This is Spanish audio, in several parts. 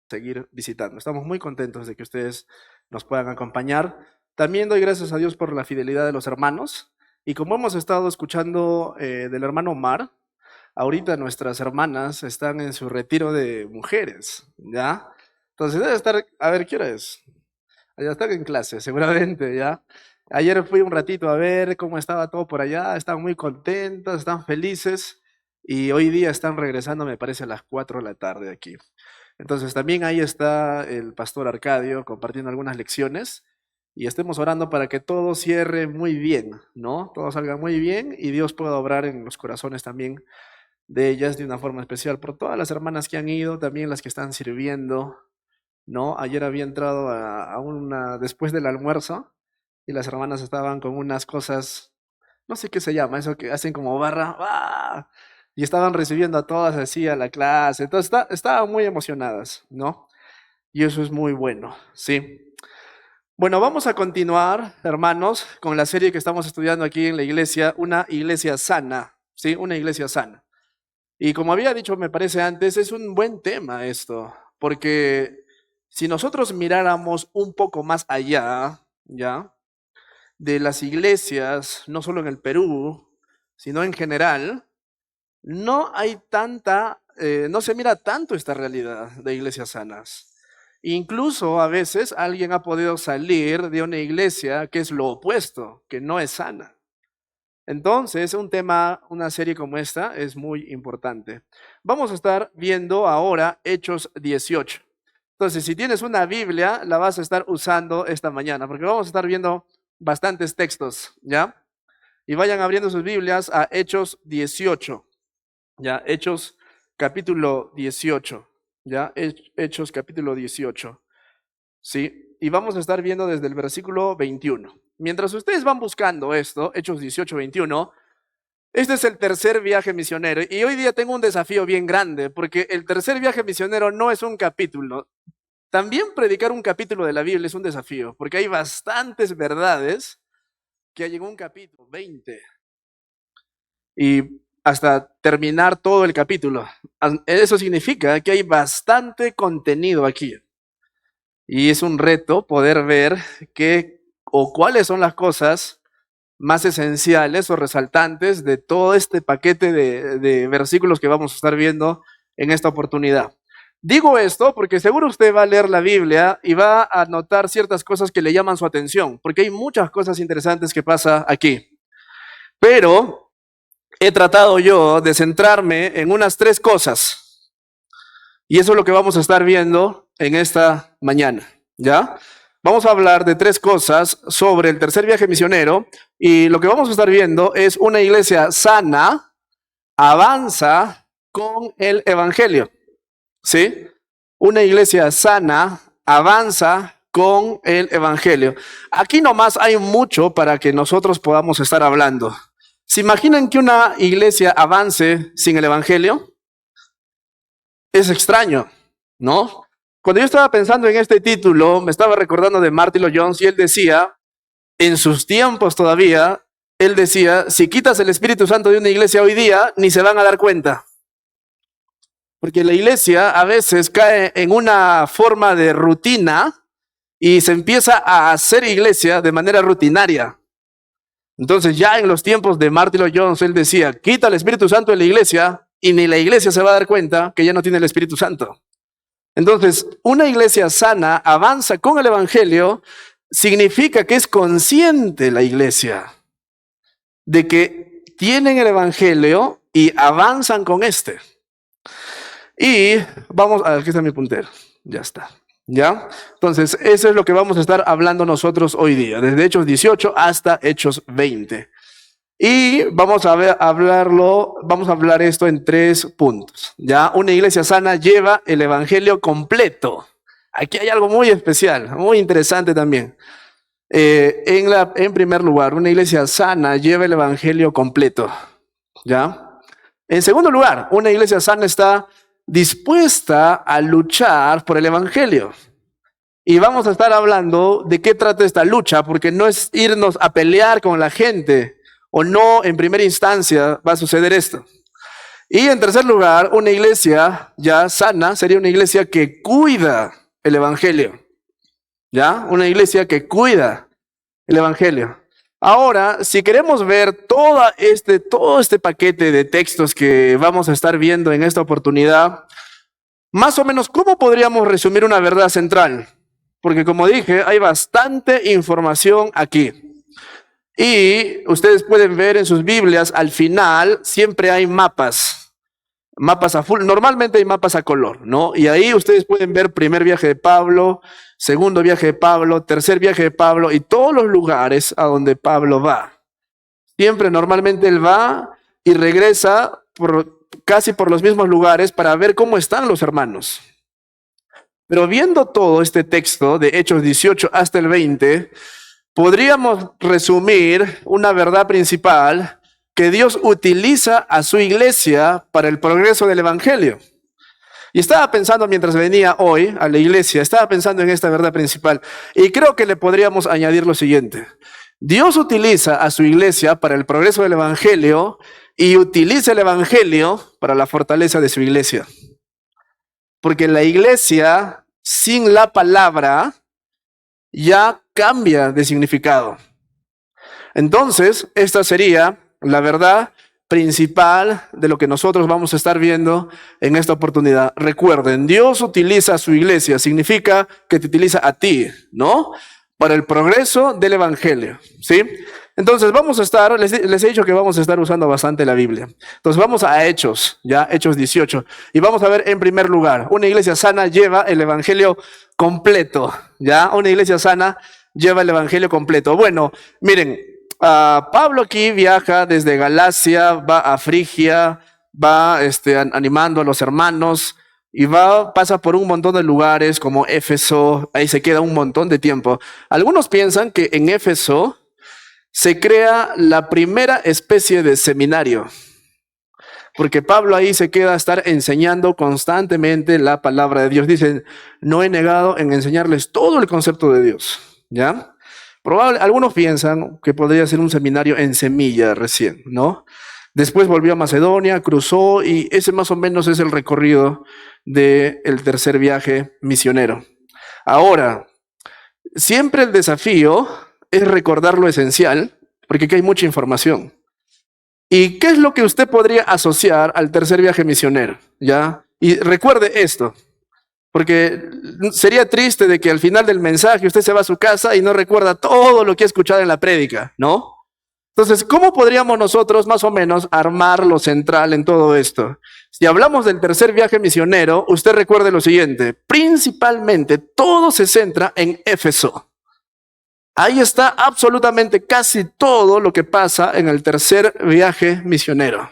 seguir visitando. Estamos muy contentos de que ustedes nos puedan acompañar. También doy gracias a Dios por la fidelidad de los hermanos. Y como hemos estado escuchando del hermano Omar, ahorita nuestras hermanas están en su retiro de mujeres, ¿ya? Entonces debe estar, a ver, ¿qué hora es? Ya están en clase, seguramente, ¿ya? Ayer fui un ratito a ver cómo estaba todo por allá, están muy contentos, están felices y hoy día están regresando, me parece, a las 4 de la tarde aquí. Entonces también ahí está el pastor Arcadio compartiendo algunas lecciones y estemos orando para que todo cierre muy bien, ¿no? Todo salga muy bien y Dios pueda obrar en los corazones también de ellas de una forma especial, por todas las hermanas que han ido, también las que están sirviendo, ¿no? Ayer había entrado a una, después del almuerzo, y las hermanas estaban con unas cosas, no sé qué se llama, eso que hacen como barra, ¡ah! Y estaban recibiendo a todas así a la clase, entonces estaban muy emocionadas, ¿no? Y eso es muy bueno, ¿sí? Bueno, vamos a continuar, hermanos, con la serie que estamos estudiando aquí en la iglesia, una iglesia sana, ¿sí? Una iglesia sana. Y como había dicho, me parece antes, es un buen tema esto, porque si nosotros miráramos un poco más allá, ¿ya? De las iglesias, no solo en el Perú, sino en general, no hay tanta, no se mira tanto esta realidad de iglesias sanas. Incluso a veces alguien ha podido salir de una iglesia que es lo opuesto, que no es sana. Entonces, un tema, una serie como esta es muy importante. Vamos a estar viendo ahora Hechos 18. Entonces, si tienes una Biblia, la vas a estar usando esta mañana, porque vamos a estar viendo bastantes textos, ¿ya? Y vayan abriendo sus Biblias a Hechos 18, ¿ya? Hechos capítulo 18, ¿ya? Hechos capítulo 18, ¿sí? Y vamos a estar viendo desde el versículo 21. Mientras ustedes van buscando esto, Hechos 18, 21, este es el tercer viaje misionero. Y hoy día tengo un desafío bien grande, porque el tercer viaje misionero no es un capítulo. También predicar un capítulo de la Biblia es un desafío, porque hay bastantes verdades que hay en un capítulo, 20, y hasta terminar todo el capítulo. Eso significa que hay bastante contenido aquí. Y es un reto poder ver qué o cuáles son las cosas más esenciales o resaltantes de todo este paquete de versículos que vamos a estar viendo en esta oportunidad. Digo esto porque seguro usted va a leer la Biblia y va a notar ciertas cosas que le llaman su atención, porque hay muchas cosas interesantes que pasa aquí. Pero he tratado yo de centrarme en unas 3 cosas. Y eso es lo que vamos a estar viendo en esta mañana, ¿ya? Vamos a hablar de 3 cosas sobre el tercer viaje misionero y lo que vamos a estar viendo es una iglesia sana, avanza con el evangelio, ¿sí? Una iglesia sana, avanza con el evangelio. Aquí nomás hay mucho para que nosotros podamos estar hablando. ¿Se imaginan que una iglesia avance sin el evangelio? Es extraño, ¿no? Cuando yo estaba pensando en este título, me estaba recordando de Martin Lloyd Jones y él decía, en sus tiempos todavía, él decía, si quitas el Espíritu Santo de una iglesia hoy día, ni se van a dar cuenta. Porque la iglesia a veces cae en una forma de rutina y se empieza a hacer iglesia de manera rutinaria. Entonces ya en los tiempos de Martin Lloyd Jones, él decía, quita el Espíritu Santo de la iglesia y ni la iglesia se va a dar cuenta que ya no tiene el Espíritu Santo. Entonces, una iglesia sana avanza con el evangelio, significa que es consciente la iglesia de que tienen el evangelio y avanzan con este. Y vamos, aquí está mi puntero, ya está, ¿ya? Entonces, eso es lo que vamos a estar hablando nosotros hoy día, desde Hechos 18 hasta Hechos 20. Y vamos a hablar esto en 3 puntos, ¿ya? Una iglesia sana lleva el evangelio completo. Aquí hay algo muy especial, muy interesante también. En primer lugar, una iglesia sana lleva el evangelio completo, ¿ya? En segundo lugar, una iglesia sana está dispuesta a luchar por el evangelio. Y vamos a estar hablando de qué trata esta lucha, porque no es irnos a pelear con la gente, o no en primera instancia va a suceder esto. Y en tercer lugar, una iglesia ya sana sería una iglesia que cuida el evangelio. ¿Ya? Una iglesia que cuida el evangelio. Ahora, si queremos ver todo este paquete de textos que vamos a estar viendo en esta oportunidad, más o menos, ¿cómo podríamos resumir una verdad central? Porque como dije, hay bastante información aquí. Y ustedes pueden ver en sus Biblias, al final siempre hay mapas a full, normalmente hay mapas a color, ¿no? Y ahí ustedes pueden ver primer viaje de Pablo, segundo viaje de Pablo, tercer viaje de Pablo y todos los lugares a donde Pablo va. Siempre normalmente él va y regresa casi por los mismos lugares para ver cómo están los hermanos. Pero viendo todo este texto de Hechos 18 hasta el 20, podríamos resumir una verdad principal: que Dios utiliza a su iglesia para el progreso del evangelio. Y estaba pensando mientras venía hoy a la iglesia, estaba pensando en esta verdad principal, y creo que le podríamos añadir lo siguiente: Dios utiliza a su iglesia para el progreso del evangelio y utiliza el evangelio para la fortaleza de su iglesia. Porque la iglesia sin la palabra ya cambia de significado. Entonces, esta sería la verdad principal de lo que nosotros vamos a estar viendo en esta oportunidad. Recuerden, Dios utiliza a su iglesia, significa que te utiliza a ti, ¿no? Para el progreso del evangelio, ¿sí? Entonces vamos a estar, les he dicho que vamos a estar usando bastante la Biblia. Entonces vamos a Hechos, ya, Hechos 18. Y vamos a ver en primer lugar, una iglesia sana lleva el evangelio completo, ya, una iglesia sana lleva el evangelio completo. Bueno, miren, Pablo aquí viaja desde Galacia, va a Frigia, va animando a los hermanos y pasa por un montón de lugares como Éfeso, ahí se queda un montón de tiempo. Algunos piensan que en Éfeso se crea la primera especie de seminario, porque Pablo ahí se queda a estar enseñando constantemente la palabra de Dios. Dicen, no he negado en enseñarles todo el concepto de Dios, ¿ya? Algunos piensan que podría ser un seminario en Semilla recién, ¿no? Después volvió a Macedonia, cruzó, y ese más o menos es el recorrido del tercer viaje misionero. Ahora, siempre el desafío es recordar lo esencial, porque aquí hay mucha información. ¿Y qué es lo que usted podría asociar al tercer viaje misionero? ¿Ya? Y recuerde esto, porque sería triste de que al final del mensaje usted se va a su casa y no recuerda todo lo que ha escuchado en la prédica, ¿no? Entonces, ¿cómo podríamos nosotros más o menos armar lo central en todo esto? Si hablamos del tercer viaje misionero, usted recuerde lo siguiente: principalmente todo se centra en Éfeso. Ahí está absolutamente casi todo lo que pasa en el tercer viaje misionero.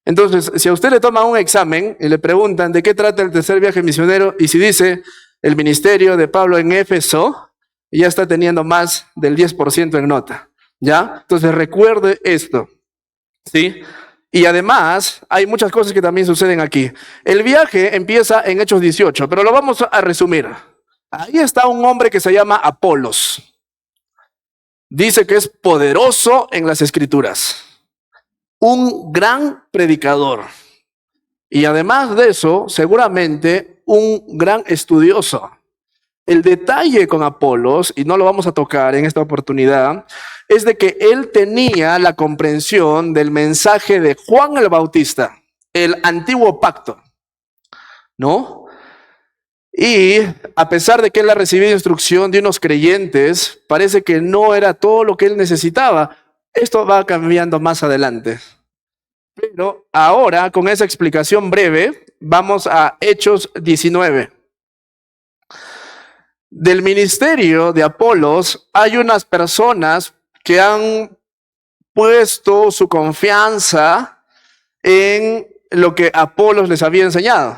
Entonces, si a usted le toman un examen y le preguntan de qué trata el tercer viaje misionero, y si dice el ministerio de Pablo en Éfeso, ya está teniendo más del 10% en nota, ¿ya? Entonces recuerde esto, ¿sí? Y además, hay muchas cosas que también suceden aquí. El viaje empieza en Hechos 18, pero lo vamos a resumir. Ahí está un hombre que se llama Apolos. Dice que es poderoso en las escrituras, un gran predicador, y además de eso, seguramente un gran estudioso. El detalle con Apolos, y no lo vamos a tocar en esta oportunidad, es de que él tenía la comprensión del mensaje de Juan el Bautista, el antiguo pacto, ¿no? Y a pesar de que él ha recibido instrucción de unos creyentes, parece que no era todo lo que él necesitaba. Esto va cambiando más adelante. Pero ahora, con esa explicación breve, vamos a Hechos 19. Del ministerio de Apolos hay unas personas que han puesto su confianza en lo que Apolos les había enseñado,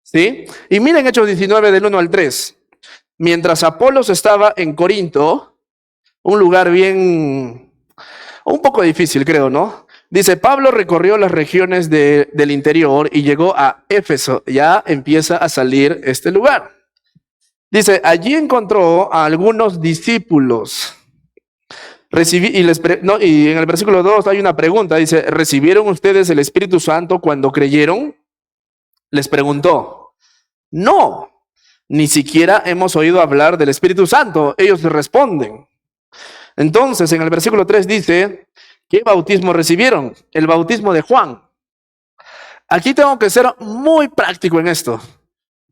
¿sí? Y miren Hechos 19 del 1 al 3. Mientras Apolos estaba en Corinto, un lugar un poco difícil, creo, ¿no? Dice, Pablo recorrió las regiones del interior y llegó a Éfeso. Ya empieza a salir este lugar. Dice, allí encontró a algunos discípulos y en el versículo 2 hay una pregunta, dice, ¿recibieron ustedes el Espíritu Santo cuando creyeron? Les preguntó, no, ni siquiera hemos oído hablar del Espíritu Santo. Ellos le responden. Entonces, en el versículo 3 dice, ¿qué bautismo recibieron? El bautismo de Juan. Aquí tengo que ser muy práctico en esto,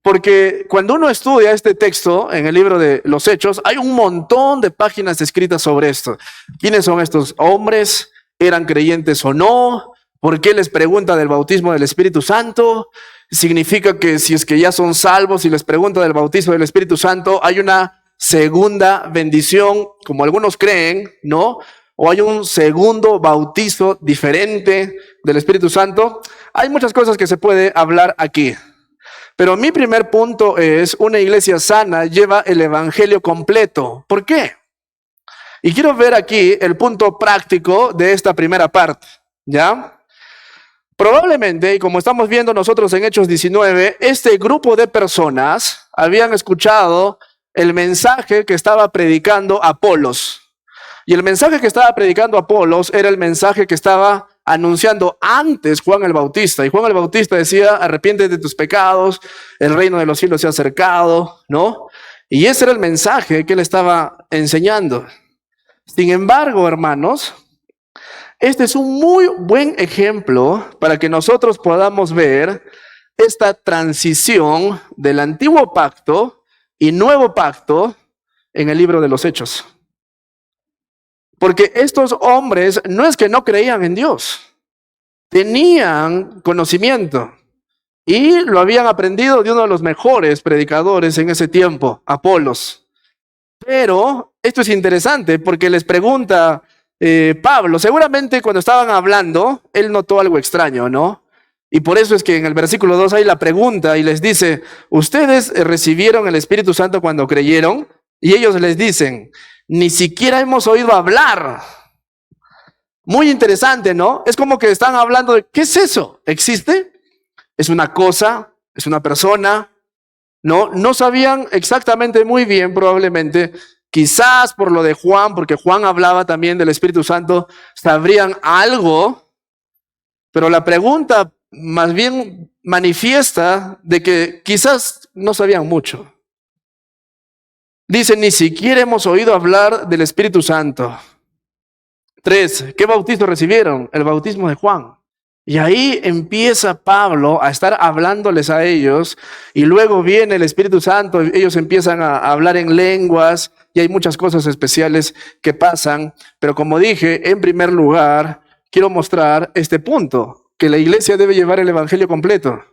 porque cuando uno estudia este texto en el libro de los Hechos, hay un montón de páginas escritas sobre esto. ¿Quiénes son estos hombres? ¿Eran creyentes o no? ¿Por qué les pregunta del bautismo del Espíritu Santo? Significa que si es que ya son salvos y les pregunta del bautismo del Espíritu Santo, hay una segunda bendición, como algunos creen, ¿no? O hay un segundo bautizo diferente del Espíritu Santo. Hay muchas cosas que se puede hablar aquí. Pero mi primer punto es, una iglesia sana lleva el evangelio completo. ¿Por qué? Y quiero ver aquí el punto práctico de esta primera parte, ¿ya? Probablemente, y como estamos viendo nosotros en Hechos 19, este grupo de personas habían escuchado el mensaje que estaba predicando Apolos. Y el mensaje que estaba predicando Apolos era el mensaje que estaba anunciando antes Juan el Bautista. Y Juan el Bautista decía, arrepiéntete de tus pecados, el reino de los cielos se ha acercado, ¿no? Y ese era el mensaje que él estaba enseñando. Sin embargo, hermanos, este es un muy buen ejemplo para que nosotros podamos ver esta transición del antiguo pacto y nuevo pacto en el libro de los Hechos. Porque estos hombres no es que no creían en Dios, tenían conocimiento y lo habían aprendido de uno de los mejores predicadores en ese tiempo, Apolos. Pero esto es interesante porque les pregunta Pablo, seguramente cuando estaban hablando, él notó algo extraño, ¿no? Y por eso es que en el versículo 2 hay la pregunta y les dice, ¿ustedes recibieron el Espíritu Santo cuando creyeron? Y ellos les dicen, ni siquiera hemos oído hablar. Muy interesante, ¿no? Es como que están hablando de, ¿qué es eso? ¿Existe? ¿Es una cosa? ¿Es una persona? No, no sabían exactamente muy bien, probablemente, quizás por lo de Juan, porque Juan hablaba también del Espíritu Santo, sabrían algo, pero la pregunta más bien manifiesta de que quizás no sabían mucho. Dice, ni siquiera hemos oído hablar del Espíritu Santo. 3, ¿qué bautismo recibieron? El bautismo de Juan. Y ahí empieza Pablo a estar hablándoles a ellos y luego viene el Espíritu Santo, ellos empiezan a hablar en lenguas y hay muchas cosas especiales que pasan. Pero como dije, en primer lugar, quiero mostrar este punto, que la iglesia debe llevar el evangelio completo.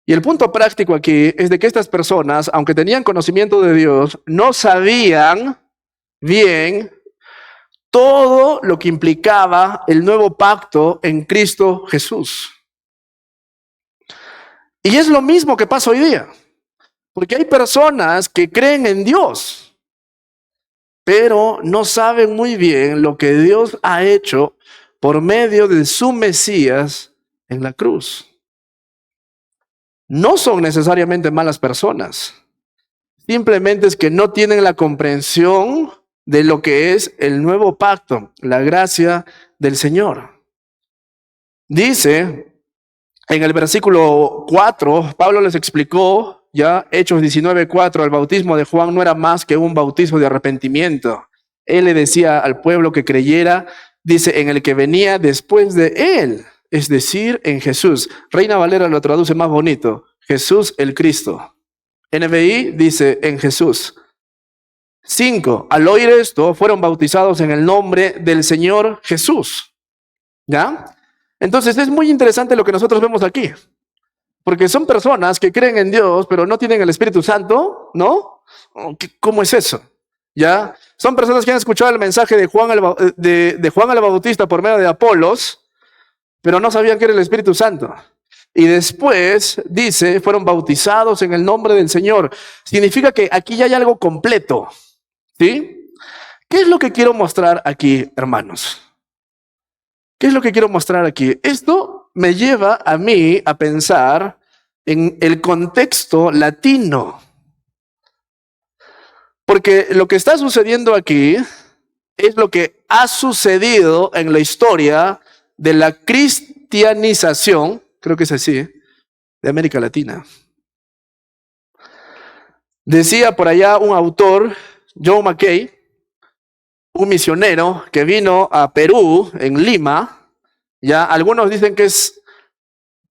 Y el punto práctico aquí es de que estas personas, aunque tenían conocimiento de Dios, no sabían bien todo lo que implicaba el nuevo pacto en Cristo Jesús. Y es lo mismo que pasa hoy día, porque hay personas que creen en Dios, pero no saben muy bien lo que Dios ha hecho por medio de su Mesías en la cruz. No son necesariamente malas personas, simplemente es que no tienen la comprensión de lo que es el nuevo pacto, la gracia del Señor. Dice en el versículo 4, Pablo les explicó, ya Hechos 19:4, el bautismo de Juan no era más que un bautismo de arrepentimiento. Él le decía al pueblo que creyera, dice, en el que venía después de él, es decir, en Jesús. Reina Valera lo traduce más bonito, Jesús el Cristo. NBI dice, en Jesús. 5, al oír esto, fueron bautizados en el nombre del Señor Jesús. ¿Ya? Entonces es muy interesante lo que nosotros vemos aquí, porque son personas que creen en Dios, pero no tienen el Espíritu Santo, ¿no? ¿Cómo es eso? ¿Ya? Son personas que han escuchado el mensaje de Juan el Bautista por medio de Apolos, pero no sabían que era el Espíritu Santo. Y después dice, fueron bautizados en el nombre del Señor. Significa que aquí ya hay algo completo, ¿sí? ¿Qué es lo que quiero mostrar aquí, hermanos? ¿Qué es lo que quiero mostrar aquí? Esto me lleva a mí a pensar en el contexto latino. Porque lo que está sucediendo aquí es lo que ha sucedido en la historia de la cristianización, creo que es así, de América Latina. Decía por allá un autor, John Mackay, un misionero que vino a Perú, en Lima. Ya algunos dicen que es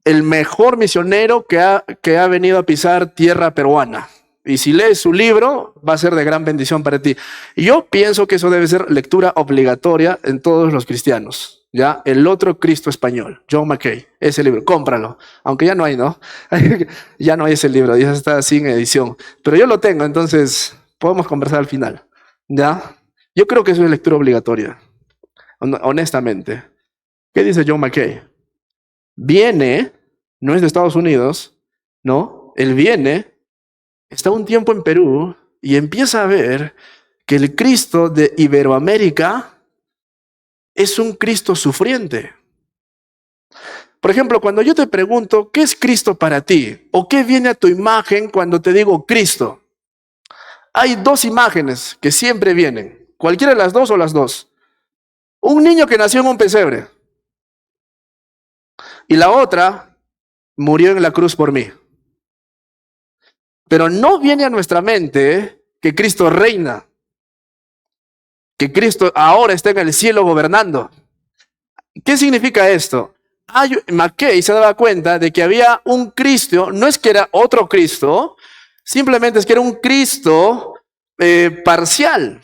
el mejor misionero que ha venido a pisar tierra peruana. Y si lees su libro, va a ser de gran bendición para ti. Y yo pienso que eso debe ser lectura obligatoria en todos los cristianos. ¿Ya? El otro Cristo español, John Mackay, ese libro, cómpralo. Aunque ya no hay, ¿no? Ya no hay ese libro, ya está sin edición. Pero yo lo tengo, entonces podemos conversar al final. ¿Ya? Yo creo que eso es lectura obligatoria, honestamente. ¿Qué dice John Mackay? Viene, no es de Estados Unidos, ¿no? Él viene, está un tiempo en Perú y empieza a ver que el Cristo de Iberoamérica es un Cristo sufriente. Por ejemplo, cuando yo te pregunto, ¿qué es Cristo para ti? ¿O qué viene a tu imagen cuando te digo Cristo? Hay dos imágenes que siempre vienen, cualquiera de las dos o las dos. Un niño que nació en un pesebre. Y la otra murió en la cruz por mí. Pero no viene a nuestra mente que Cristo reina, que Cristo ahora está en el cielo gobernando. ¿Qué significa esto? Mackay se daba cuenta de que había un Cristo, no es que era otro Cristo, simplemente es que era un Cristo parcial.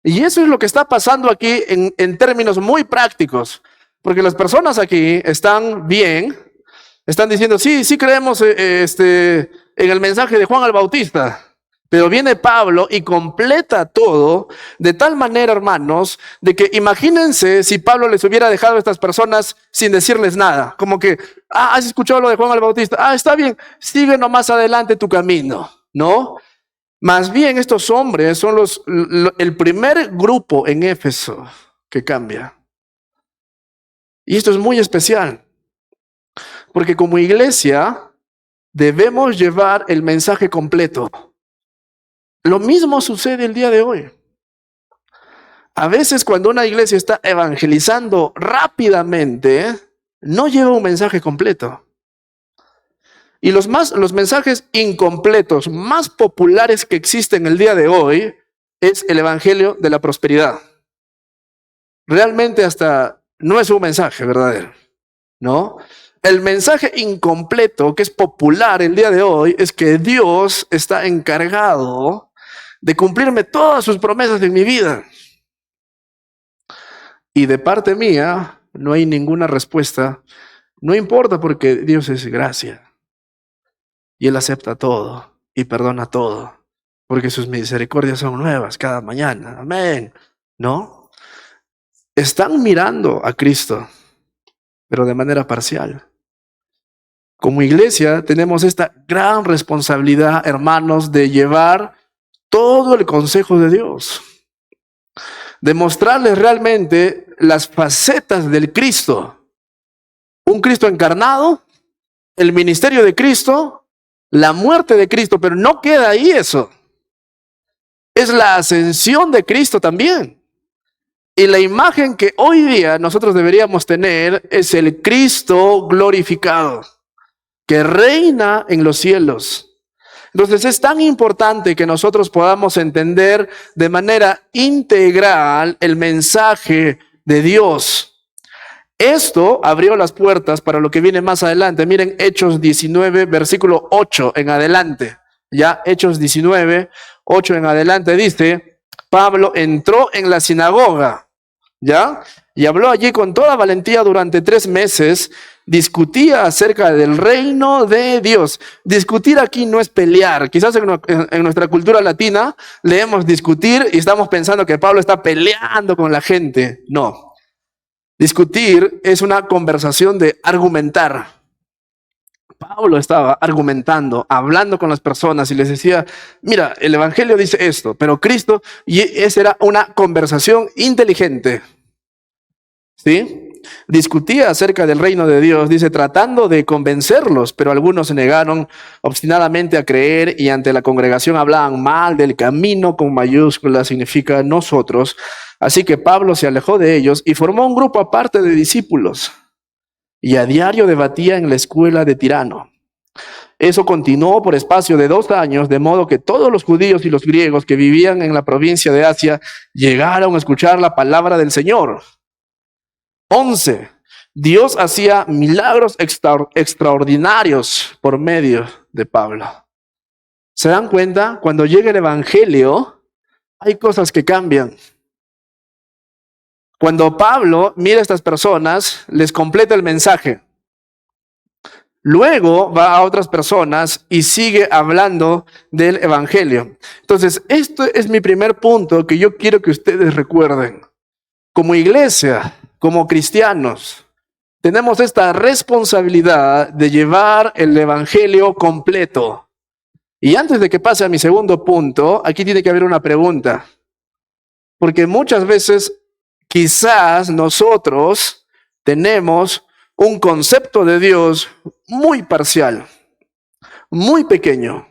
Y eso es lo que está pasando aquí en términos muy prácticos. Porque las personas aquí están bien, están diciendo, sí creemos en el mensaje de Juan el Bautista. Pero viene Pablo y completa todo de tal manera, hermanos, de que imagínense si Pablo les hubiera dejado a estas personas sin decirles nada. Como que, ¿has escuchado lo de Juan el Bautista? Está bien, sigue nomás adelante tu camino, ¿no? Más bien estos hombres son el primer grupo en Éfeso que cambia. Y esto es muy especial, porque como iglesia debemos llevar el mensaje completo. Lo mismo sucede el día de hoy. A veces cuando una iglesia está evangelizando rápidamente, no lleva un mensaje completo. Y los mensajes incompletos más populares que existen el día de hoy es el evangelio de la prosperidad. Realmente hasta no es un mensaje verdadero, ¿no? El mensaje incompleto que es popular el día de hoy es que Dios está encargado de cumplirme todas sus promesas en mi vida. Y de parte mía no hay ninguna respuesta. No importa porque Dios es gracia. Y Él acepta todo y perdona todo. Porque sus misericordias son nuevas cada mañana. Amén. ¿No? Están mirando a Cristo, pero de manera parcial. Como iglesia tenemos esta gran responsabilidad, hermanos, de llevar todo el consejo de Dios. De mostrarles realmente las facetas del Cristo. Un Cristo encarnado, el ministerio de Cristo, la muerte de Cristo, pero no queda ahí eso. Es la ascensión de Cristo también. Y la imagen que hoy día nosotros deberíamos tener es el Cristo glorificado, que reina en los cielos. Entonces es tan importante que nosotros podamos entender de manera integral el mensaje de Dios. Esto abrió las puertas para lo que viene más adelante. Miren Hechos 19, versículo 8 en adelante. Ya Hechos 19, 8 en adelante dice, Pablo entró en la sinagoga, ¿ya? Y habló allí con toda valentía durante 3 meses, discutía acerca del reino de Dios. Discutir aquí no es pelear. Quizás en nuestra cultura latina leemos discutir y estamos pensando que Pablo está peleando con la gente. No. Discutir es una conversación de argumentar. Pablo estaba argumentando, hablando con las personas y les decía, mira, el evangelio dice esto, pero Cristo, y esa era una conversación inteligente. ¿Sí? discutía acerca del reino de Dios, dice, tratando de convencerlos, pero algunos se negaron obstinadamente a creer y ante la congregación hablaban mal del camino con mayúsculas, significa nosotros. Así que Pablo se alejó de ellos y formó un grupo aparte de discípulos y a diario debatía en la escuela de Tirano. Eso continuó por espacio de 2 años, de modo que todos los judíos y los griegos que vivían en la provincia de Asia llegaron a escuchar la palabra del Señor. 11. Dios hacía milagros extraordinarios por medio de Pablo. ¿Se dan cuenta? Cuando llega el Evangelio, hay cosas que cambian. Cuando Pablo mira a estas personas, les completa el mensaje. Luego va a otras personas y sigue hablando del Evangelio. Entonces, esto es mi primer punto que yo quiero que ustedes recuerden. Como iglesia, como cristianos, tenemos esta responsabilidad de llevar el Evangelio completo. Y antes de que pase a mi segundo punto, aquí tiene que haber una pregunta. Porque muchas veces, quizás nosotros tenemos un concepto de Dios muy parcial, muy pequeño.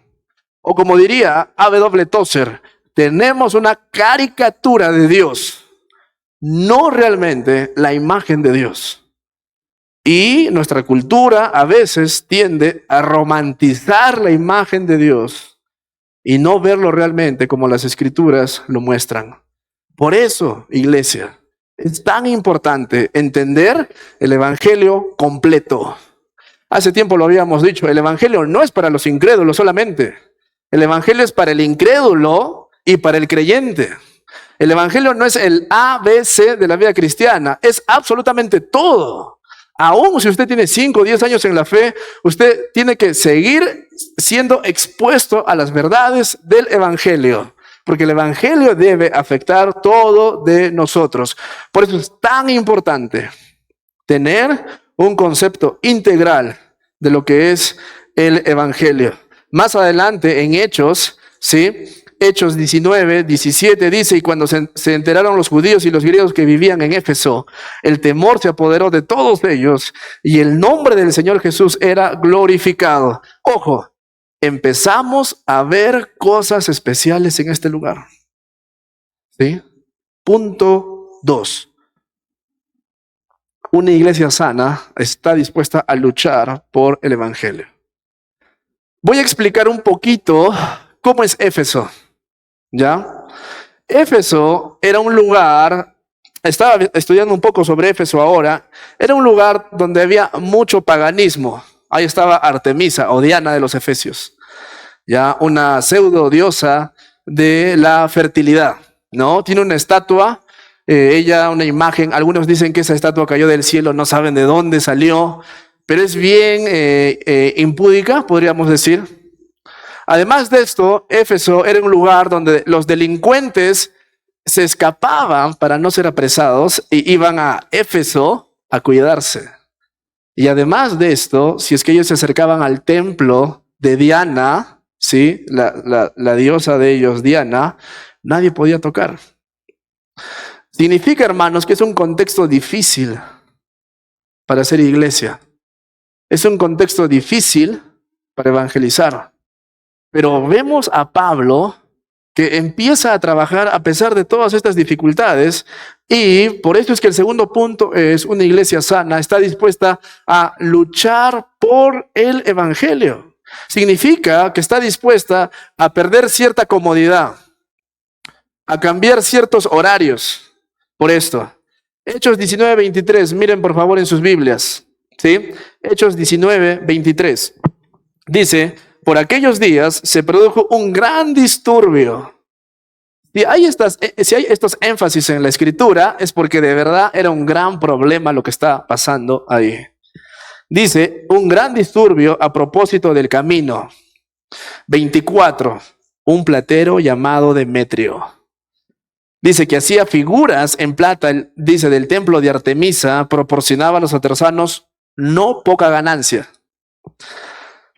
O como diría A.W. Tozer, tenemos una caricatura de Dios, no realmente la imagen de Dios. Y nuestra cultura a veces tiende a romantizar la imagen de Dios y no verlo realmente como las Escrituras lo muestran. Por eso, iglesia, es tan importante entender el Evangelio completo. Hace tiempo lo habíamos dicho, el Evangelio no es para los incrédulos solamente. El Evangelio es para el incrédulo y para el creyente. El Evangelio no es el ABC de la vida cristiana, es absolutamente todo. Aún si usted tiene 5 o 10 años en la fe, usted tiene que seguir siendo expuesto a las verdades del Evangelio. Porque el Evangelio debe afectar todo de nosotros. Por eso es tan importante tener un concepto integral de lo que es el Evangelio. Más adelante en Hechos, ¿sí? Hechos 19, 17 dice, y cuando se enteraron los judíos y los griegos que vivían en Éfeso, el temor se apoderó de todos ellos y el nombre del Señor Jesús era glorificado. Ojo, empezamos a ver cosas especiales en este lugar. ¿Sí? Punto 2. Una iglesia sana está dispuesta a luchar por el Evangelio. Voy a explicar un poquito cómo es Éfeso. ¿Ya? Éfeso era un lugar, estaba estudiando un poco sobre Éfeso ahora, era un lugar donde había mucho paganismo. Ahí estaba Artemisa o Diana de los Efesios, ya una pseudo diosa de la fertilidad, ¿no? Tiene una estatua, ella una imagen, algunos dicen que esa estatua cayó del cielo, no saben de dónde salió, pero es bien impúdica, podríamos decir. Además de esto, Éfeso era un lugar donde los delincuentes se escapaban para no ser apresados y iban a Éfeso a cuidarse. Y además de esto, si es que ellos se acercaban al templo de Diana, ¿sí? la diosa de ellos, Diana, nadie podía tocar. Significa, hermanos, que es un contexto difícil para ser iglesia. Es un contexto difícil para evangelizar. Pero vemos a Pablo que empieza a trabajar a pesar de todas estas dificultades, y por eso es que el segundo punto es una iglesia sana, está dispuesta a luchar por el Evangelio. Significa que está dispuesta a perder cierta comodidad, a cambiar ciertos horarios por esto. Hechos 19:23, miren por favor en sus Biblias, ¿sí? Hechos 19:23, dice: por aquellos días se produjo un gran disturbio. Si hay estos énfasis en la escritura, es porque de verdad era un gran problema lo que está pasando ahí. Dice, un gran disturbio a propósito del camino. 24, un platero llamado Demetrio. Dice que hacía figuras en plata, dice, del templo de Artemisa, proporcionaba a los artesanos no poca ganancia.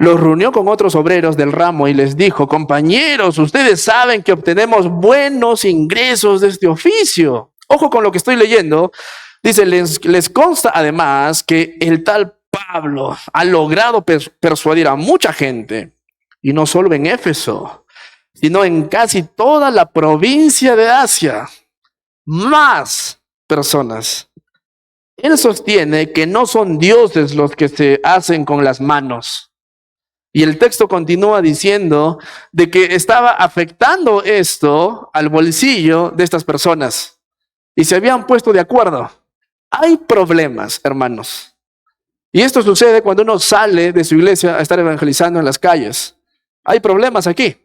Los reunió con otros obreros del ramo y les dijo: compañeros, ustedes saben que obtenemos buenos ingresos de este oficio. Ojo con lo que estoy leyendo, Dice, les consta además que el tal Pablo ha logrado persuadir a mucha gente, y no solo en Éfeso, sino en casi toda la provincia de Asia, más personas. Él sostiene que no son dioses los que se hacen con las manos. Y el texto continúa diciendo de que estaba afectando esto al bolsillo de estas personas. Y se habían puesto de acuerdo. Hay problemas, hermanos. Y esto sucede cuando uno sale de su iglesia a estar evangelizando en las calles. Hay problemas aquí.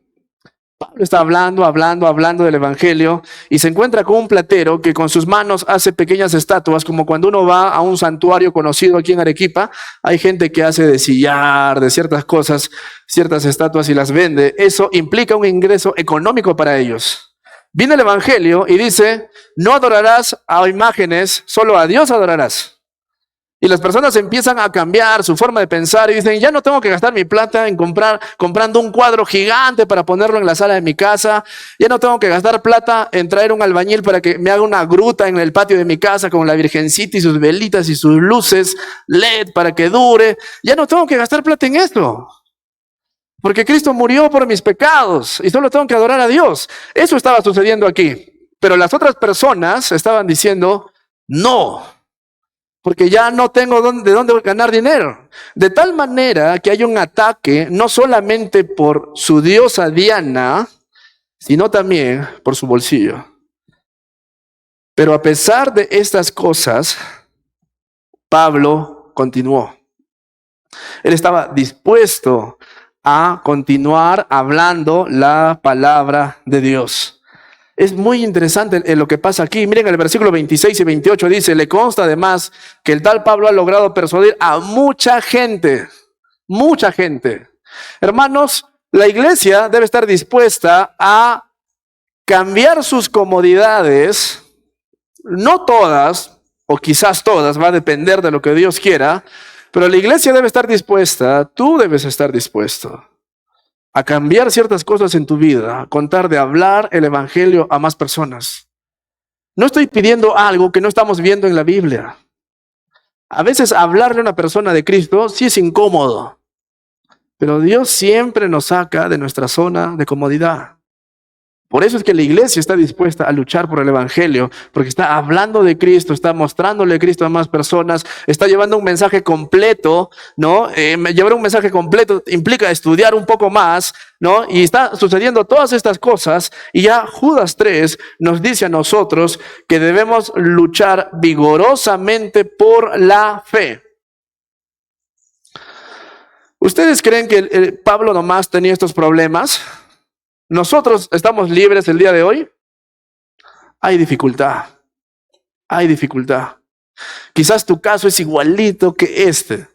Pablo está hablando del evangelio y se encuentra con un platero que con sus manos hace pequeñas estatuas, como cuando uno va a un santuario conocido aquí en Arequipa. Hay gente que hace de sillar, de ciertas cosas, ciertas estatuas y las vende. Eso implica un ingreso económico para ellos. Viene el evangelio y dice, no adorarás a imágenes, solo a Dios adorarás. Y las personas empiezan a cambiar su forma de pensar y dicen, ya no tengo que gastar mi plata en comprando un cuadro gigante para ponerlo en la sala de mi casa. Ya no tengo que gastar plata en traer un albañil para que me haga una gruta en el patio de mi casa con la virgencita y sus velitas y sus luces LED para que dure. Ya no tengo que gastar plata en esto. Porque Cristo murió por mis pecados y solo tengo que adorar a Dios. Eso estaba sucediendo aquí. Pero las otras personas estaban diciendo, no, porque ya no tengo de dónde ganar dinero. De tal manera que hay un ataque no solamente por su diosa Diana, sino también por su bolsillo. Pero a pesar de estas cosas, Pablo continuó. Él estaba dispuesto a continuar hablando la palabra de Dios. Es muy interesante lo que pasa aquí. Miren el versículo 26 y 28 dice, le consta además que el tal Pablo ha logrado persuadir a mucha gente. Mucha gente. Hermanos, la iglesia debe estar dispuesta a cambiar sus comodidades. No todas, o quizás todas, va a depender de lo que Dios quiera, pero la iglesia debe estar dispuesta, tú debes estar dispuesto a cambiar ciertas cosas en tu vida, a contar de hablar el evangelio a más personas. No estoy pidiendo algo que no estamos viendo en la Biblia. A veces hablarle a una persona de Cristo sí es incómodo, pero Dios siempre nos saca de nuestra zona de comodidad. Por eso es que la iglesia está dispuesta a luchar por el evangelio, porque está hablando de Cristo, está mostrándole a Cristo a más personas, está llevando un mensaje completo, ¿no? Llevar un mensaje completo implica estudiar un poco más, ¿no? Y está sucediendo todas estas cosas, y ya Judas 3 nos dice a nosotros que debemos luchar vigorosamente por la fe. ¿Ustedes creen que Pablo nomás tenía estos problemas? ¿Nosotros estamos libres el día de hoy? Hay dificultad. Hay dificultad. Quizás tu caso es igualito que este.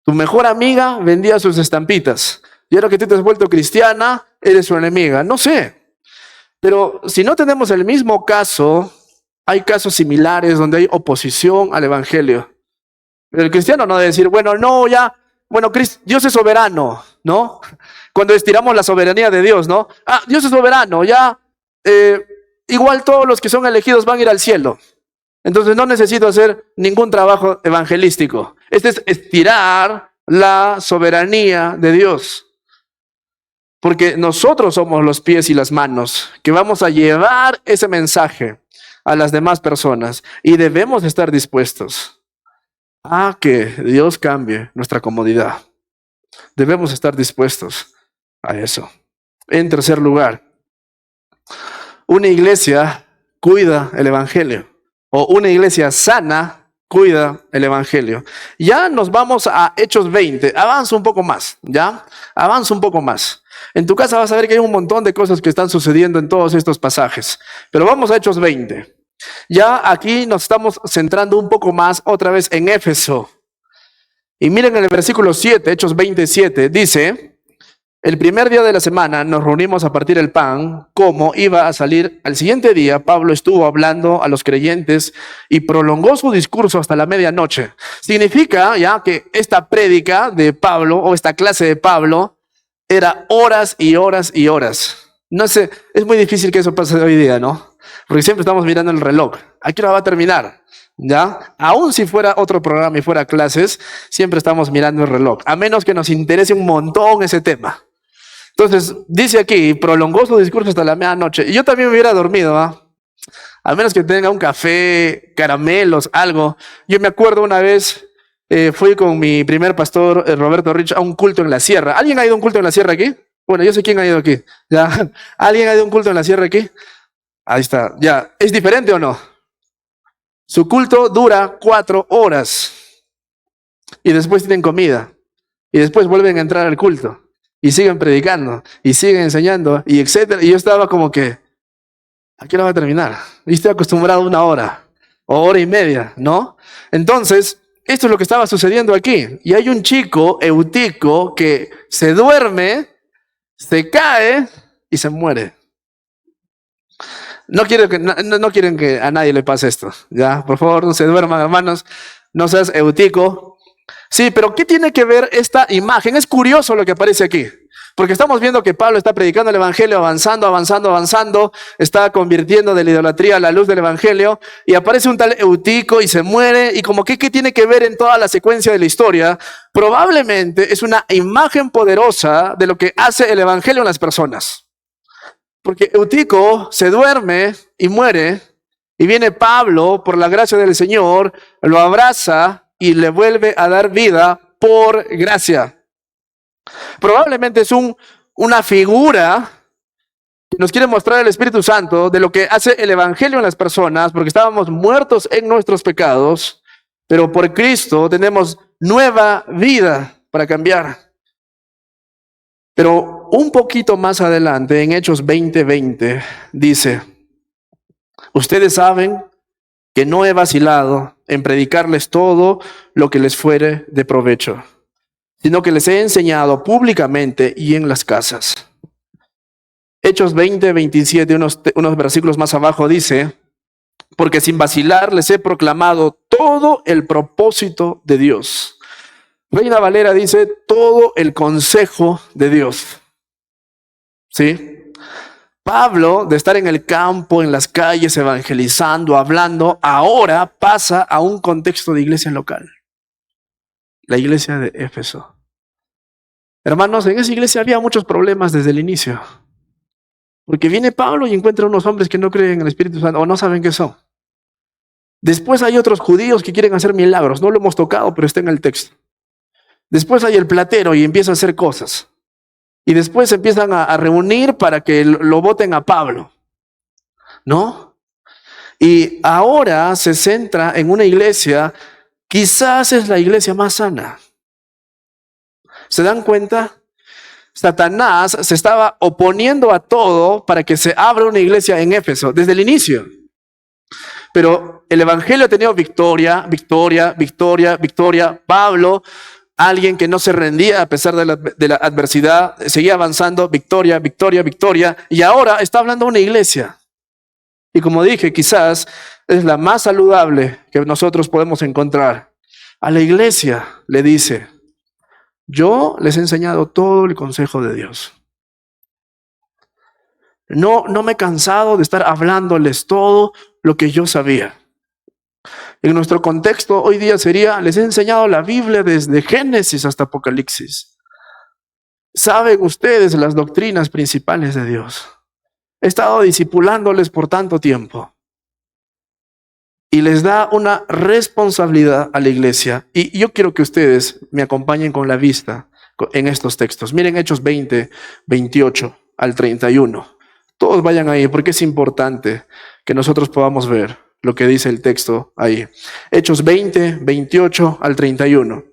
Tu mejor amiga vendía sus estampitas. Y ahora que tú te has vuelto cristiana, eres su enemiga. No sé. Pero si no tenemos el mismo caso, hay casos similares donde hay oposición al evangelio. El cristiano no debe decir, bueno, Dios es soberano, ¿no? Cuando estiramos la soberanía de Dios, ¿no? Dios es soberano, igual todos los que son elegidos van a ir al cielo. Entonces no necesito hacer ningún trabajo evangelístico. Este es estirar la soberanía de Dios. Porque nosotros somos los pies y las manos que vamos a llevar ese mensaje a las demás personas. Y debemos estar dispuestos a que Dios cambie nuestra comodidad. Debemos estar dispuestos a eso. En tercer lugar, una iglesia cuida el evangelio, o una iglesia sana cuida el evangelio. Ya nos vamos a Hechos 20. Avanza un poco más, ¿ya? Avanza un poco más. En tu casa vas a ver que hay un montón de cosas que están sucediendo en todos estos pasajes. Pero vamos a Hechos 20. Ya aquí nos estamos centrando un poco más otra vez en Éfeso. Y miren en el versículo 7, Hechos 27, dice, el primer día de la semana nos reunimos a partir el pan, como iba a salir al siguiente día, Pablo estuvo hablando a los creyentes y prolongó su discurso hasta la medianoche. Significa ya que esta prédica de Pablo, o esta clase de Pablo, era horas y horas y horas. No sé, es muy difícil que eso pase hoy día, ¿no? Porque siempre estamos mirando el reloj. ¿A qué hora va a terminar? ¿Ya? Aún si fuera otro programa y fuera clases, siempre estamos mirando el reloj, a menos que nos interese un montón ese tema. Entonces, dice aquí, prolongó su discurso hasta la medianoche. Y yo también me hubiera dormido, ¿ah? A menos que tenga un café, caramelos, algo. Yo me acuerdo una vez, fui con mi primer pastor, Roberto Rich, a un culto en la sierra. ¿Alguien ha ido a un culto en la sierra aquí? Bueno, yo sé quién ha ido aquí. ¿Ya? ¿Alguien ha ido a un culto en la sierra aquí? Ahí está. ¿Ya? ¿Es diferente o no? Su culto dura 4 horas. Y después tienen comida. Y después vuelven a entrar al culto. Y siguen predicando. Y siguen enseñando. Y etcétera. Y yo estaba como que, ¿a qué hora va a terminar? Y estoy acostumbrado a 1 hora. O hora y media, ¿no? Entonces, esto es lo que estaba sucediendo aquí. Y hay un chico, Eutico, que se duerme, se cae y se muere. No quieren que a nadie le pase esto. Ya, por favor, no se duerman, hermanos. No seas Eutico. Sí, pero ¿qué tiene que ver esta imagen? Es curioso lo que aparece aquí. Porque estamos viendo que Pablo está predicando el evangelio, avanzando, está convirtiendo de la idolatría a la luz del evangelio, y aparece un tal Eutico y se muere, y como que, ¿qué tiene que ver en toda la secuencia de la historia? Probablemente es una imagen poderosa de lo que hace el evangelio en las personas. Porque Eutico se duerme y muere, y viene Pablo, por la gracia del Señor, lo abraza y le vuelve a dar vida por gracia. Probablemente es una figura que nos quiere mostrar el Espíritu Santo de lo que hace el evangelio en las personas, porque estábamos muertos en nuestros pecados, pero por Cristo tenemos nueva vida para cambiar. Pero un poquito más adelante, en Hechos 20:20, dice, ustedes saben que no he vacilado en predicarles todo lo que les fuere de provecho, sino que les he enseñado públicamente y en las casas. Hechos 20:27, unos versículos más abajo dice, porque sin vacilar les he proclamado todo el propósito de Dios. Reina Valera dice, todo el consejo de Dios. ¿Sí? Pablo, de estar en el campo, en las calles, evangelizando, hablando, ahora pasa a un contexto de iglesia local. La iglesia de Éfeso. Hermanos, en esa iglesia había muchos problemas desde el inicio. Porque viene Pablo y encuentra unos hombres que no creen en el Espíritu Santo o no saben qué son. Después hay otros judíos que quieren hacer milagros. No lo hemos tocado, pero está en el texto. Después hay el platero y empieza a hacer cosas. Y después empiezan a reunir para que lo voten a Pablo. ¿No? Y ahora se centra en una iglesia, quizás es la iglesia más sana. ¿Se dan cuenta? Satanás se estaba oponiendo a todo para que se abra una iglesia en Éfeso desde el inicio. Pero el evangelio ha tenido victoria. Pablo, alguien que no se rendía a pesar de la adversidad, seguía avanzando, victoria. Y ahora está hablando a una iglesia. Y como dije, quizás es la más saludable que nosotros podemos encontrar. A la iglesia le dice, yo les he enseñado todo el consejo de Dios. No me he cansado de estar hablándoles todo lo que yo sabía. En nuestro contexto hoy día sería, les he enseñado la Biblia desde Génesis hasta Apocalipsis. Saben ustedes las doctrinas principales de Dios. He estado discipulándoles por tanto tiempo. Y les da una responsabilidad a la iglesia. Y yo quiero que ustedes me acompañen con la vista en estos textos. Miren Hechos 20:28 al 31. Todos vayan ahí porque es importante que nosotros podamos ver lo que dice el texto ahí. Hechos 20:28 al 31.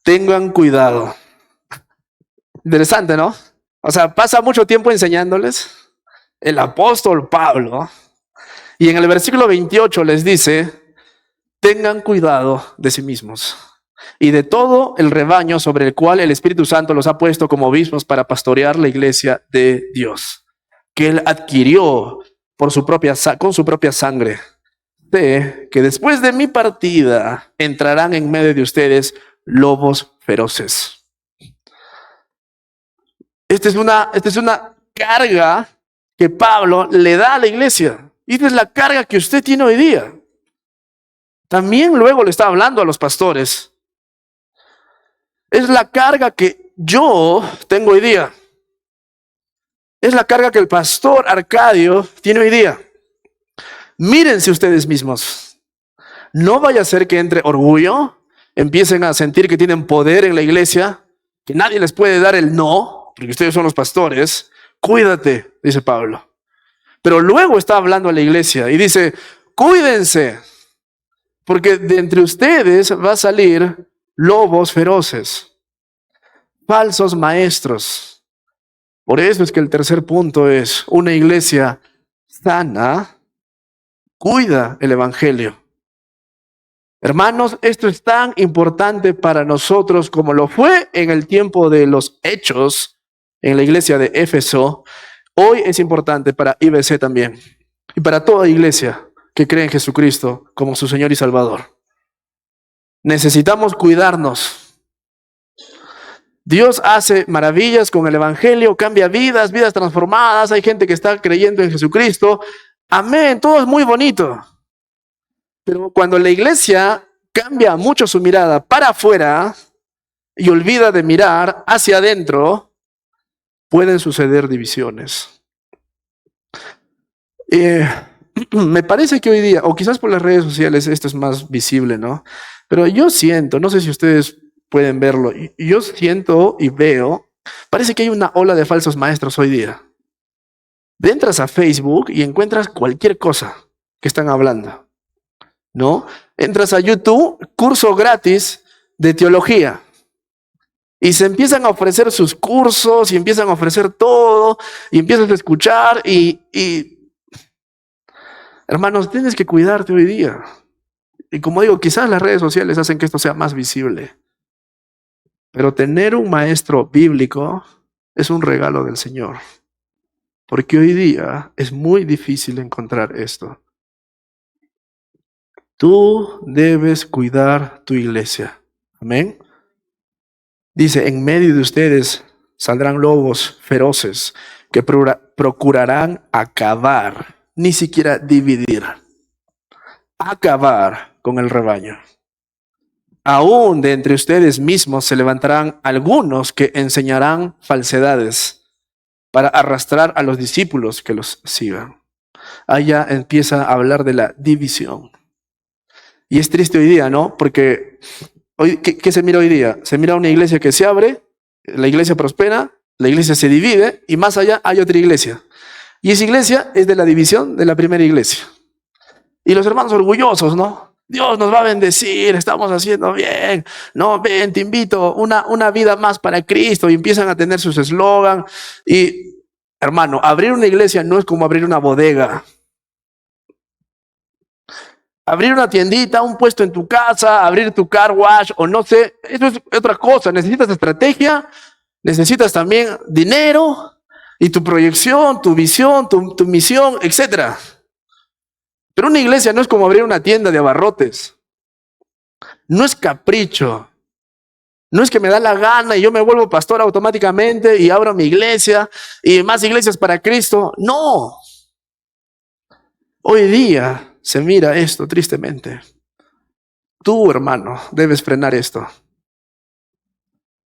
Tengan cuidado. Interesante, ¿no? O sea, pasa mucho tiempo enseñándoles el apóstol Pablo. Y en el versículo 28 les dice, tengan cuidado de sí mismos y de todo el rebaño sobre el cual el Espíritu Santo los ha puesto como obispos para pastorear la iglesia de Dios, que Él adquirió con su propia sangre. Sé que después de mi partida entrarán en medio de ustedes lobos feroces. Esta es una carga que Pablo le da a la iglesia. Y esta es la carga que usted tiene hoy día. También luego le está hablando a los pastores. Es la carga que yo tengo hoy día. Es la carga que el pastor Arcadio tiene hoy día. Mírense ustedes mismos. No vaya a ser que entre orgullo, empiecen a sentir que tienen poder en la iglesia, que nadie les puede dar el no, porque ustedes son los pastores. Cuídate, dice Pablo. Pero luego está hablando a la iglesia y dice, cuídense, porque de entre ustedes va a salir lobos feroces, falsos maestros. Por eso es que el tercer punto es una iglesia sana, cuida el evangelio. Hermanos, esto es tan importante para nosotros como lo fue en el tiempo de los hechos en la iglesia de Éfeso. Hoy es importante para IBC también y para toda iglesia que cree en Jesucristo como su Señor y Salvador. Necesitamos cuidarnos. Dios hace maravillas con el evangelio, cambia vidas, vidas transformadas. Hay gente que está creyendo en Jesucristo. Amén, todo es muy bonito. Pero cuando la iglesia cambia mucho su mirada para afuera y olvida de mirar hacia adentro, pueden suceder divisiones. Me parece que hoy día, o quizás por las redes sociales, esto es más visible, ¿no? Pero yo siento, no sé si ustedes pueden verlo, yo siento y veo, parece que hay una ola de falsos maestros hoy día. Entras a Facebook y encuentras cualquier cosa que están hablando, ¿no? Entras a YouTube, curso gratis de teología. Y se empiezan a ofrecer sus cursos y empiezan a ofrecer todo y empiezas a escuchar y hermanos, tienes que cuidarte hoy día. Y como digo, quizás las redes sociales hacen que esto sea más visible. Pero tener un maestro bíblico es un regalo del Señor. Porque hoy día es muy difícil encontrar esto. Tú debes cuidar tu iglesia. Amén. Dice, en medio de ustedes saldrán lobos feroces que procurarán acabar, ni siquiera dividir, acabar con el rebaño. Aún de entre ustedes mismos se levantarán algunos que enseñarán falsedades para arrastrar a los discípulos que los sigan. Allá empieza a hablar de la división. Y es triste hoy día, ¿no? Porque hoy, ¿qué se mira hoy día? Se mira una iglesia que se abre, la iglesia prospera, la iglesia se divide y más allá hay otra iglesia. Y esa iglesia es de la división de la primera iglesia. Y los hermanos orgullosos, ¿no? Dios nos va a bendecir, estamos haciendo bien. No, ven, te invito, una vida más para Cristo. Y empiezan a tener sus eslogan. Y, hermano, abrir una iglesia no es como abrir una bodega. Abrir una tiendita, un puesto en tu casa, abrir tu car wash o no sé, eso es otra cosa. Necesitas estrategia, necesitas también dinero y tu proyección, tu visión, tu misión, etc. Pero una iglesia no es como abrir una tienda de abarrotes. No es capricho. No es que me da la gana y yo me vuelvo pastor automáticamente y abro mi iglesia y más iglesias para Cristo. No. Hoy día se mira esto tristemente. Tú, hermano, debes frenar esto.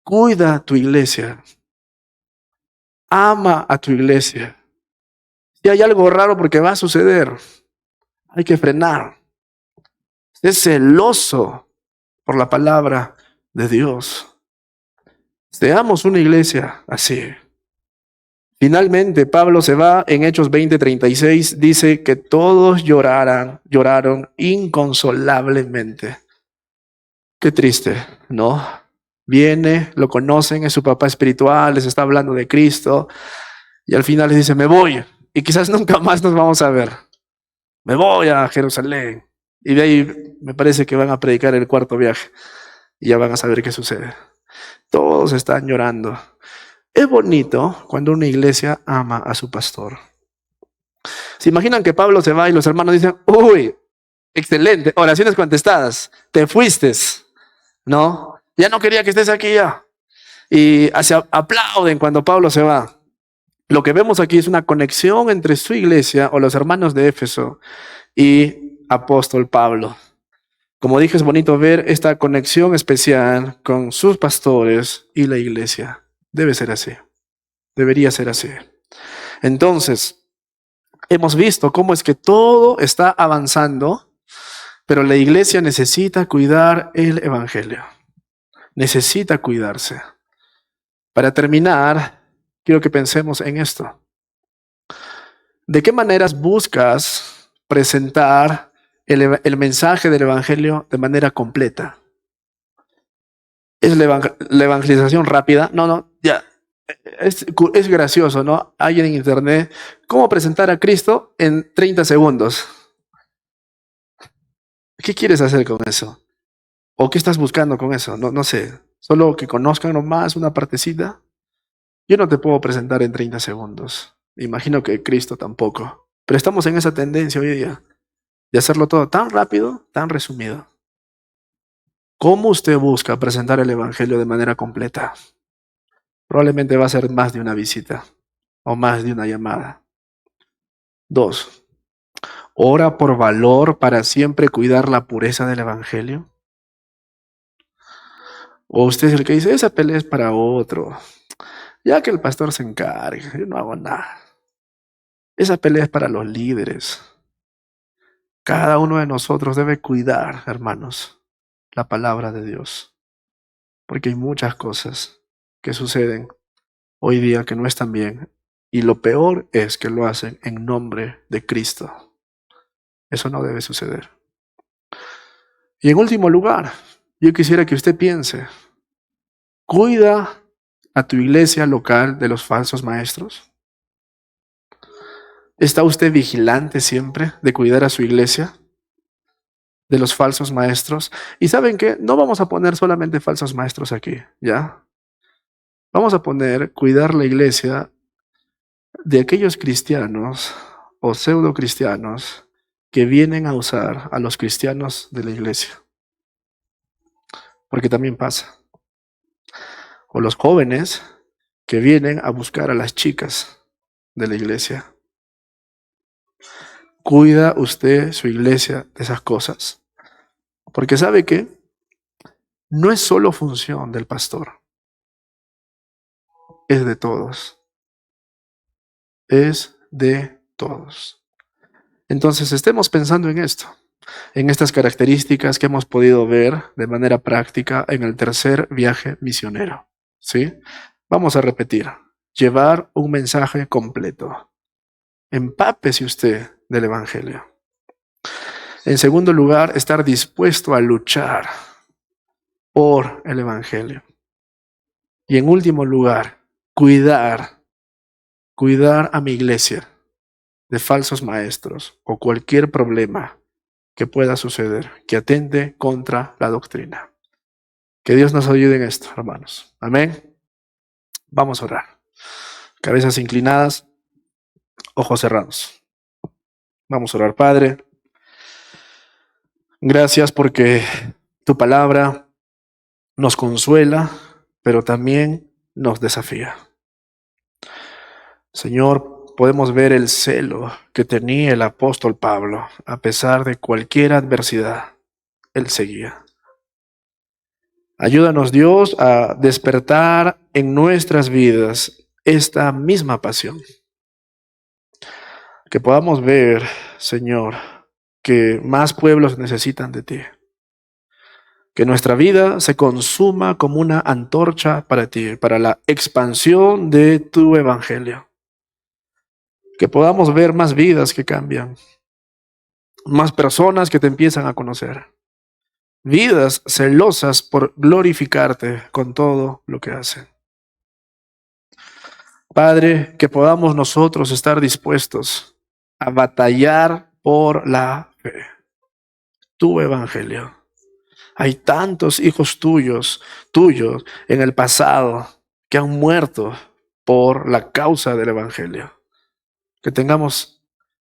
Cuida tu iglesia. Ama a tu iglesia. Si hay algo raro porque va a suceder, hay que frenar. Sé celoso por la palabra de Dios. Seamos una iglesia así. Finalmente, Pablo se va en Hechos 20:36, dice que todos lloraron inconsolablemente. Qué triste, ¿no? Viene, lo conocen, es su papá espiritual, les está hablando de Cristo, y al final les dice, me voy, y quizás nunca más nos vamos a ver. Me voy a Jerusalén. Y de ahí me parece que van a predicar el cuarto viaje, y ya van a saber qué sucede. Todos están llorando. Es bonito cuando una iglesia ama a su pastor. ¿Se imaginan que Pablo se va y los hermanos dicen, uy, excelente, oraciones contestadas, te fuiste, ¿no? Ya no quería que estés aquí ya. Y se aplauden cuando Pablo se va. Lo que vemos aquí es una conexión entre su iglesia o los hermanos de Éfeso y apóstol Pablo. Como dije, es bonito ver esta conexión especial con sus pastores y la iglesia. Debe ser así. Debería ser así. Entonces, hemos visto cómo es que todo está avanzando, pero la iglesia necesita cuidar el evangelio. Necesita cuidarse. Para terminar, quiero que pensemos en esto. ¿De qué maneras buscas presentar el mensaje del evangelio de manera completa? ¿Es la evangelización rápida? No, ya. Es gracioso, ¿no? Hay en internet cómo presentar a Cristo en 30 segundos. ¿Qué quieres hacer con eso? ¿O qué estás buscando con eso? No sé. Solo que conozcan nomás una partecita. Yo no te puedo presentar en 30 segundos. Imagino que Cristo tampoco. Pero estamos en esa tendencia hoy día de hacerlo todo tan rápido, tan resumido. ¿Cómo usted busca presentar el evangelio de manera completa? Probablemente va a ser más de una visita o más de una llamada. 2. ¿Ora por valor para siempre cuidar la pureza del evangelio? ¿O usted es el que dice, esa pelea es para otro? Ya que el pastor se encargue, yo no hago nada. Esa pelea es para los líderes. Cada uno de nosotros debe cuidar, hermanos, la palabra de Dios. Porque hay muchas cosas que suceden hoy día que no están bien. Y lo peor es que lo hacen en nombre de Cristo. Eso no debe suceder. Y en último lugar, yo quisiera que usted piense, ¿cuida a tu iglesia local de los falsos maestros? ¿Está usted vigilante siempre de cuidar a su iglesia de los falsos maestros? Y ¿saben qué? No vamos a poner solamente falsos maestros aquí, ¿ya? Vamos a poner cuidar la iglesia de aquellos cristianos o pseudo cristianos que vienen a usar a los cristianos de la iglesia. Porque también pasa. O los jóvenes que vienen a buscar a las chicas de la iglesia. ¿Cuida usted su iglesia de esas cosas? Porque sabe que no es solo función del pastor, es de todos. Es de todos. Entonces estemos pensando en esto, en estas características que hemos podido ver de manera práctica en el tercer viaje misionero. ¿Sí? Vamos a repetir. Llevar un mensaje completo. Empápese usted del evangelio. En segundo lugar, estar dispuesto a luchar por el evangelio. Y en último lugar, cuidar a mi iglesia de falsos maestros o cualquier problema que pueda suceder que atente contra la doctrina. Que Dios nos ayude en esto, hermanos. Amén. Vamos a orar. Cabezas inclinadas, ojos cerrados. Vamos a orar, Padre. Gracias porque tu palabra nos consuela, pero también nos desafía. Señor, podemos ver el celo que tenía el apóstol Pablo. A pesar de cualquier adversidad, él seguía. Ayúdanos, Dios, a despertar en nuestras vidas esta misma pasión. Que podamos ver, Señor, que más pueblos necesitan de ti. Que nuestra vida se consuma como una antorcha para ti, para la expansión de tu evangelio. Que podamos ver más vidas que cambian, más personas que te empiezan a conocer. Vidas celosas por glorificarte con todo lo que hacen. Padre, que podamos nosotros estar dispuestos a batallar por la fe, tu evangelio. Hay tantos hijos tuyos en el pasado que han muerto por la causa del evangelio. Que tengamos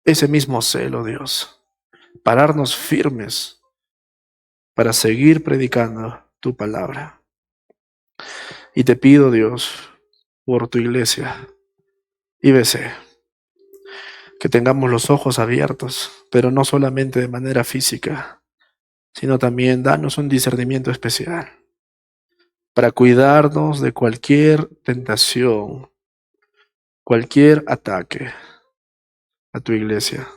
ese mismo celo, Dios, pararnos firmes para seguir predicando tu palabra. Y te pido, Dios, por tu iglesia, IBC, que tengamos los ojos abiertos, pero no solamente de manera física, sino también danos un discernimiento especial para cuidarnos de cualquier tentación, cualquier ataque a tu iglesia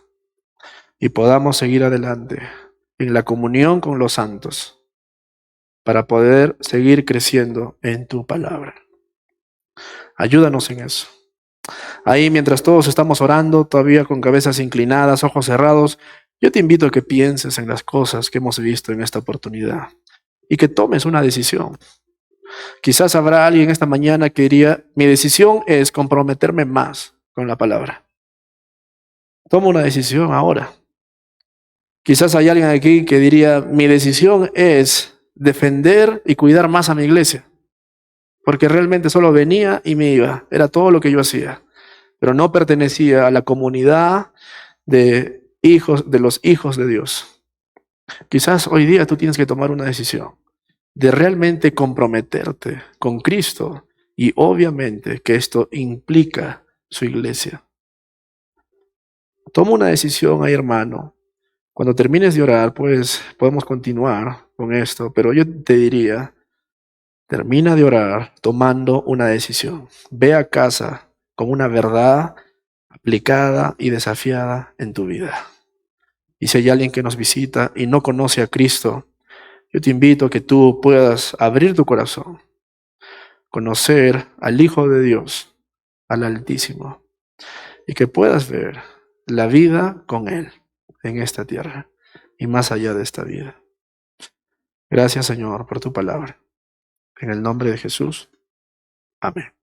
y podamos seguir adelante en la comunión con los santos para poder seguir creciendo en tu palabra. Ayúdanos en eso. Ahí mientras todos estamos orando, todavía con cabezas inclinadas, ojos cerrados, yo te invito a que pienses en las cosas que hemos visto en esta oportunidad y que tomes una decisión. Quizás habrá alguien esta mañana que diría, mi decisión es comprometerme más con la palabra. Toma una decisión ahora. Quizás hay alguien aquí que diría, mi decisión es defender y cuidar más a mi iglesia, porque realmente solo venía y me iba, era todo lo que yo hacía, pero no pertenecía a la comunidad de los hijos de Dios. Quizás hoy día tú tienes que tomar una decisión de realmente comprometerte con Cristo y obviamente que esto implica su iglesia. Toma una decisión ahí, hermano. Cuando termines de orar, pues podemos continuar con esto, pero yo te diría, termina de orar tomando una decisión. Ve a casa con una verdad aplicada y desafiada en tu vida. Y si hay alguien que nos visita y no conoce a Cristo, yo te invito a que tú puedas abrir tu corazón, conocer al Hijo de Dios, al Altísimo, y que puedas ver la vida con Él en esta tierra y más allá de esta vida. Gracias, Señor, por tu palabra. En el nombre de Jesús. Amén.